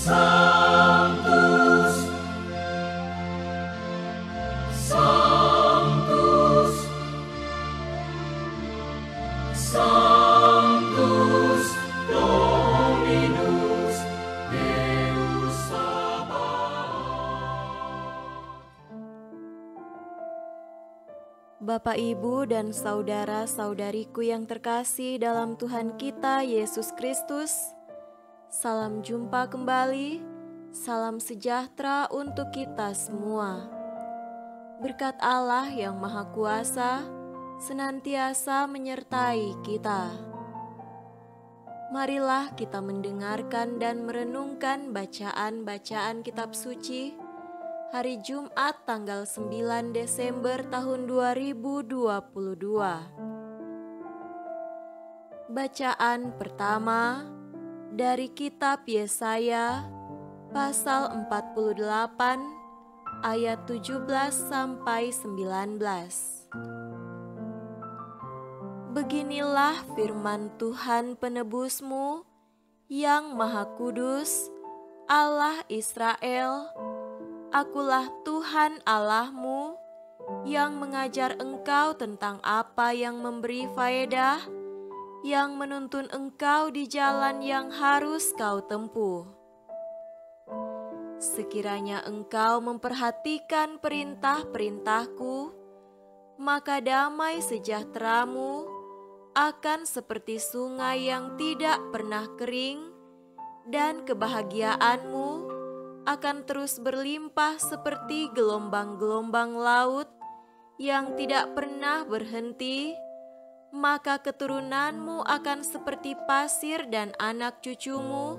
Sanctus, Sanctus, Sanctus Dominus Deus Sabaoth. Bapak, Ibu, dan saudara-saudariku yang terkasih dalam Tuhan kita Yesus Kristus, salam jumpa kembali, salam sejahtera untuk kita semua. Berkat Allah yang Maha Kuasa senantiasa menyertai kita. Marilah kita mendengarkan dan merenungkan bacaan-bacaan kitab suci hari Jumat tanggal 9 Desember tahun 2022. Bacaan pertama dari kitab Yesaya pasal 48 ayat 17 sampai 19. Beginilah firman Tuhan penebusmu yang Maha Kudus, Allah Israel. Akulah Tuhan Allahmu yang mengajar engkau tentang apa yang memberi faedah, yang menuntun engkau di jalan yang harus kau tempuh. Sekiranya engkau memperhatikan perintah-perintahku, maka damai sejahteramu akan seperti sungai yang tidak pernah kering, dan kebahagiaanmu akan terus berlimpah seperti gelombang-gelombang laut yang tidak pernah berhenti. Maka keturunanmu akan seperti pasir dan anak cucumu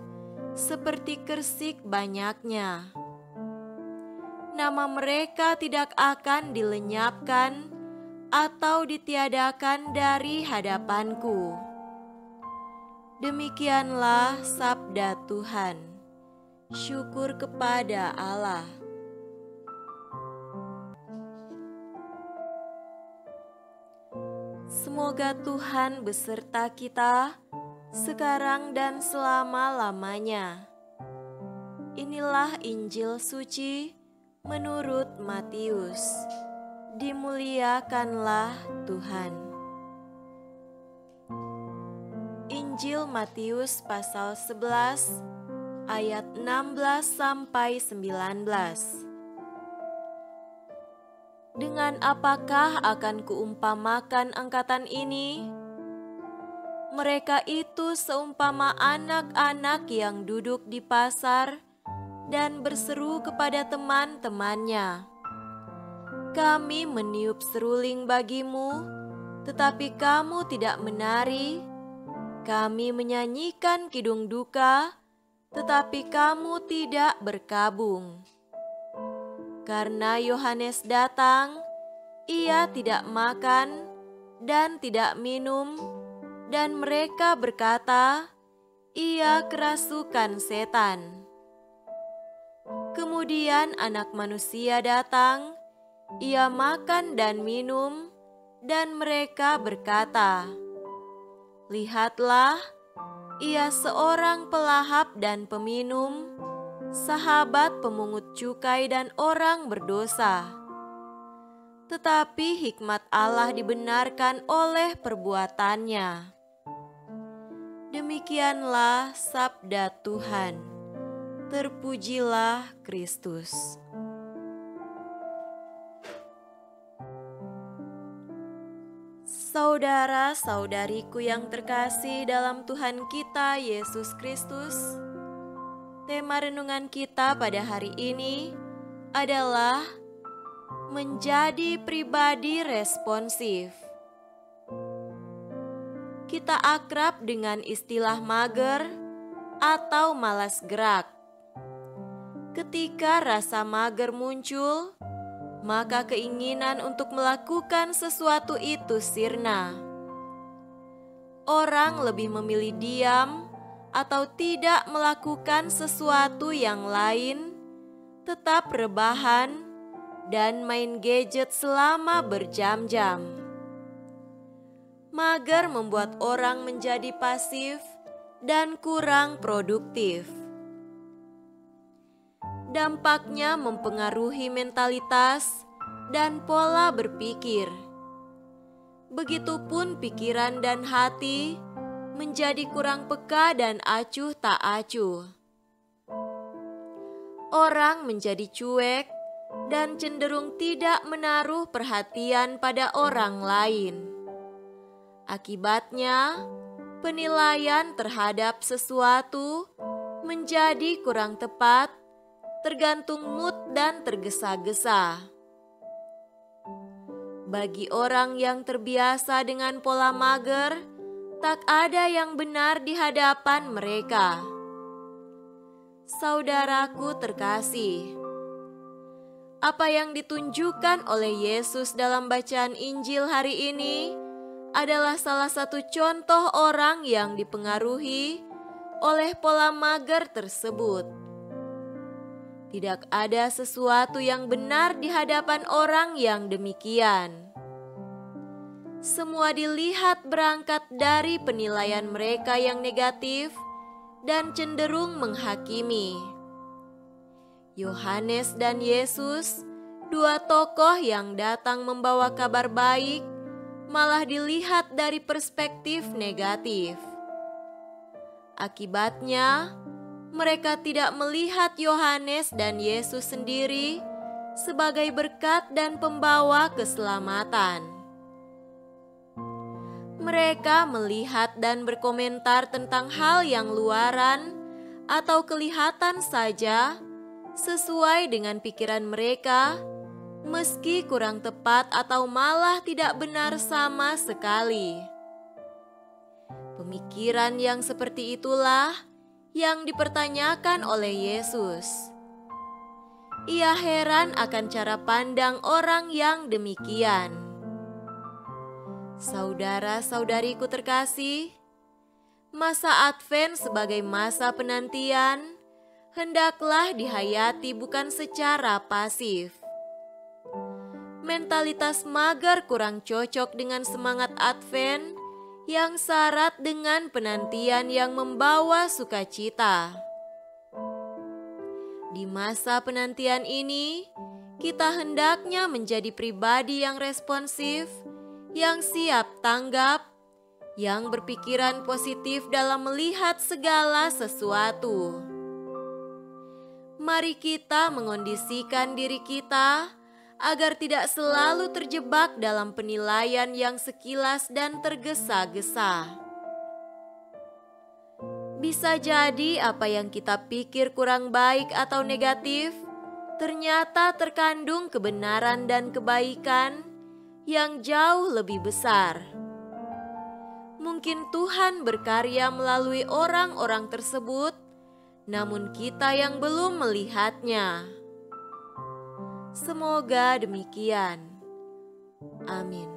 seperti kersik banyaknya. Nama mereka tidak akan dilenyapkan atau ditiadakan dari hadapanku. Demikianlah sabda Tuhan. Syukur kepada Allah. Semoga Tuhan beserta kita sekarang dan selama-lamanya. Inilah Injil suci menurut Matius. Dimuliakanlah Tuhan. Injil Matius pasal 11 ayat 16 sampai 19. Dengan apakah akan kuumpamakan angkatan ini? Mereka itu seumpama anak-anak yang duduk di pasar dan berseru kepada teman-temannya, "Kami meniup seruling bagimu, tetapi kamu tidak menari. Kami menyanyikan kidung duka, tetapi kamu tidak berkabung." Karena Yohanes datang, ia tidak makan dan tidak minum, dan mereka berkata, "Ia kerasukan setan." Kemudian Anak Manusia datang, ia makan dan minum, dan mereka berkata, "Lihatlah, ia seorang pelahap dan peminum, sahabat pemungut cukai dan orang berdosa." Tetapi hikmat Allah dibenarkan oleh perbuatannya. Demikianlah sabda Tuhan. Terpujilah Kristus. Saudara-saudariku yang terkasih dalam Tuhan kita Yesus Kristus, tema renungan kita pada hari ini adalah menjadi pribadi responsif. Kita akrab dengan istilah mager atau malas gerak. Ketika rasa mager muncul, maka keinginan untuk melakukan sesuatu itu sirna. Orang lebih memilih diam atau tidak melakukan sesuatu yang lain, tetap rebahan, dan main gadget selama berjam-jam. Mager membuat orang menjadi pasif dan kurang produktif. dampaknya mempengaruhi mentalitas dan pola berpikir. Begitupun pikiran dan hati menjadi kurang peka dan acuh tak acuh. Orang menjadi cuek dan cenderung tidak menaruh perhatian pada orang lain. Akibatnya, penilaian terhadap sesuatu menjadi kurang tepat, tergantung mood dan tergesa-gesa. Bagi orang yang terbiasa dengan pola mager, tak ada yang benar di hadapan mereka. Saudaraku terkasih, apa yang ditunjukkan oleh Yesus dalam bacaan Injil hari ini adalah salah satu contoh orang yang dipengaruhi oleh pola mager tersebut. Tidak ada sesuatu yang benar di hadapan orang yang demikian. Semua dilihat berangkat dari penilaian mereka yang negatif dan cenderung menghakimi. Yohanes dan Yesus, dua tokoh yang datang membawa kabar baik, malah dilihat dari perspektif negatif. Akibatnya, mereka tidak melihat Yohanes dan Yesus sendiri sebagai berkat dan pembawa keselamatan. Mereka melihat dan berkomentar tentang hal yang luaran atau kelihatan saja sesuai dengan pikiran mereka, meski kurang tepat atau malah tidak benar sama sekali. Pemikiran yang seperti itulah yang dipertanyakan oleh Yesus. Ia heran akan cara pandang orang yang demikian. Saudara-saudariku terkasih, masa Advent sebagai masa penantian hendaklah dihayati bukan secara pasif. Mentalitas mager kurang cocok dengan semangat Advent yang syarat dengan penantian yang membawa sukacita. Di masa penantian ini, kita hendaknya menjadi pribadi yang responsif, yang siap tanggap, yang berpikiran positif dalam melihat segala sesuatu. Mari kita mengondisikan diri kita agar tidak selalu terjebak dalam penilaian yang sekilas dan tergesa-gesa. Bisa jadi apa yang kita pikir kurang baik atau negatif, ternyata terkandung kebenaran dan kebaikan yang jauh lebih besar. Mungkin Tuhan berkarya melalui orang-orang tersebut, namun kita yang belum melihatnya. Semoga demikian. Amin.